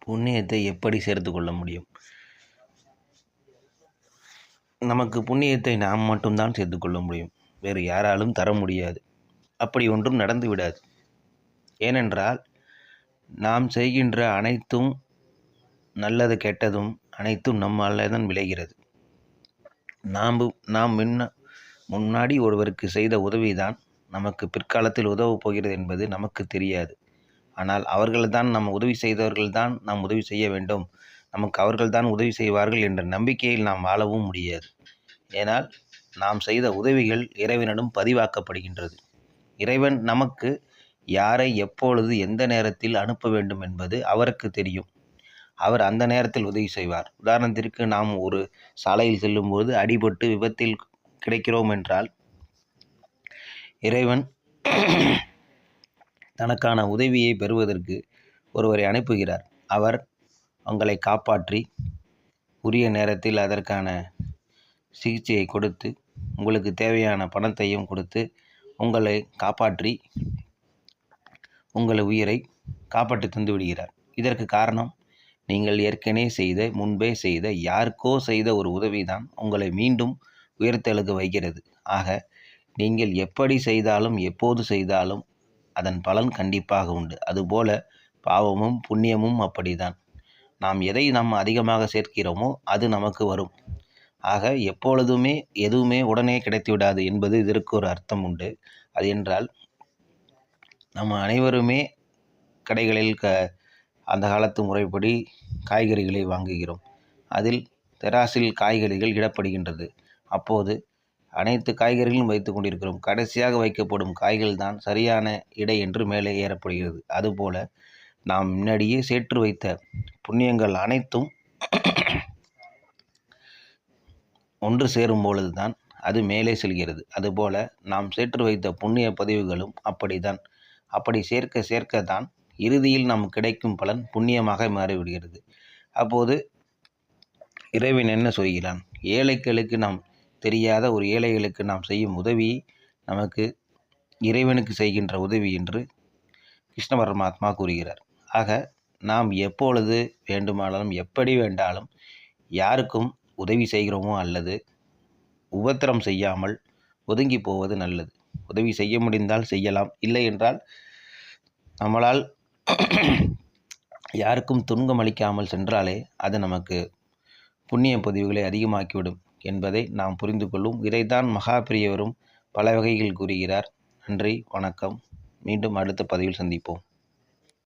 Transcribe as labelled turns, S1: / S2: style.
S1: புண்ணியத்தை எப்படி சேர்த்து கொள்ள முடியும்? நமக்கு புண்ணியத்தை நாம் மட்டும்தான் சேர்த்து கொள்ள முடியும். வேறு யாராலும் தர முடியாது. அப்படி ஒன்றும் நடந்து விடாது. ஏனென்றால் நாம் செய்கின்ற அனைத்தும் நல்லது கெட்டதும் அனைத்தும் நம்மால் தான் விளைகிறது. நாம் முன்னாடி ஒருவருக்கு செய்த உதவிதான் நமக்கு பிற்காலத்தில் உதவப் போகிறது என்பது நமக்கு தெரியாது. ஆனால் அவர்கள்தான் நம்ம உதவி செய்தவர்கள்தான் நாம் உதவி செய்ய வேண்டும், நமக்கு அவர்கள்தான் உதவி செய்வார்கள் என்ற நம்பிக்கையில் நாம் வாழவும் முடியாது. ஏனால் நாம் செய்த உதவிகள் இறைவனிடம் பதிவாக்கப்படுகின்றது. இறைவன் நமக்கு யாரை எப்பொழுது எந்த நேரத்தில் அனுப்ப வேண்டும் என்பது அவருக்கு தெரியும். அவர் அந்த நேரத்தில் உதவி செய்வார். உதாரணத்திற்கு நாம் ஒரு சாலையில் செல்லும்போது அடிபட்டு விபத்தில் கிடைக்கிறோம் என்றால் இறைவன் தனக்கான உதவியை பெறுவதற்கு ஒருவரை அனுப்புகிறார். அவர் உங்களை காப்பாற்றி உரிய நேரத்தில் அதற்கான சிகிச்சையை கொடுத்து உங்களுக்கு தேவையான பணத்தையும் கொடுத்து உங்களை காப்பாற்றி உங்கள் உயிரை காப்பாற்றி தந்து விடுகிறார். இதற்கு காரணம் நீங்கள் ஏற்கனவே முன்பே செய்த யாருக்கோ செய்த ஒரு உதவி தான் உங்களை மீண்டும் உயர்த்தெழுக வைக்கிறது. ஆக நீங்கள் எப்படி செய்தாலும் எப்போது செய்தாலும் அதன் பலன் கண்டிப்பாக உண்டு. அதுபோல பாவமும் புண்ணியமும் அப்படிதான். நாம் எதை அதிகமாக சேர்க்கிறோமோ அது நமக்கு வரும். ஆக எப்பொழுதுமே எதுவுமே உடனே கிடைத்துவிடாது என்பது இதற்கு ஒரு அர்த்தம் உண்டு. அது என்றால் நம்ம அனைவருமே கடைகளில் அந்த காலத்து முறைப்படி காய்கறிகளை வாங்குகிறோம். அதில் தெராசில் காய்கறிகள் இடப்படுகின்றது. அப்போது அனைத்து காய்கறிகளும் வைத்து கொண்டிருக்கிறோம். கடைசியாக வைக்கப்படும் காய்கள் தான் சரியான இடை என்று மேலே ஏறப்படுகிறது. அதுபோல நாம் முன்னாடியே சேர்த்து வைத்த புண்ணியங்கள் அனைத்தும் ஒன்று சேரும் பொழுது தான் அது மேலே செல்கிறது. அதுபோல நாம் சேர்த்து வைத்த புண்ணிய பதிவுகளும் அப்படித்தான். அப்படி சேர்க்க சேர்க்கத்தான் இறுதியில் நாம் கிடைக்கும் பலன் புண்ணியமாக மாறிவிடுகிறது. அப்போது இறைவன் என்ன சொல்கிறான்? ஏழைகளுக்கு நாம் தெரியாத ஒரு ஏழைகளுக்கு நாம் செய்யும் உதவி நமக்கு இறைவனுக்கு செய்கின்ற உதவி என்று கிருஷ்ண பரமாத்மா கூறுகிறார். ஆக நாம் எப்பொழுது வேண்டுமானாலும் எப்படி வேண்டாலும் யாருக்கும் உதவி செய்கிறோமோ அல்லது உபத்திரம் செய்யாமல் ஒதுங்கி போவது நல்லது. உதவி செய்ய முடிந்தால் செய்யலாம், இல்லை என்றால் நம்மளால் யாருக்கும் துன்பம் அளிக்காமல் சென்றாலே அது நமக்கு புண்ணிய பதிவுகளை அதிகமாக்கிவிடும் என்பதை நாம் புரிந்து கொள்ளும். இதைத்தான் மகாபிரியவரும் பல வகையில் கூறுகிறார். நன்றி, வணக்கம். மீண்டும் அடுத்த பதிவில் சந்திப்போம்.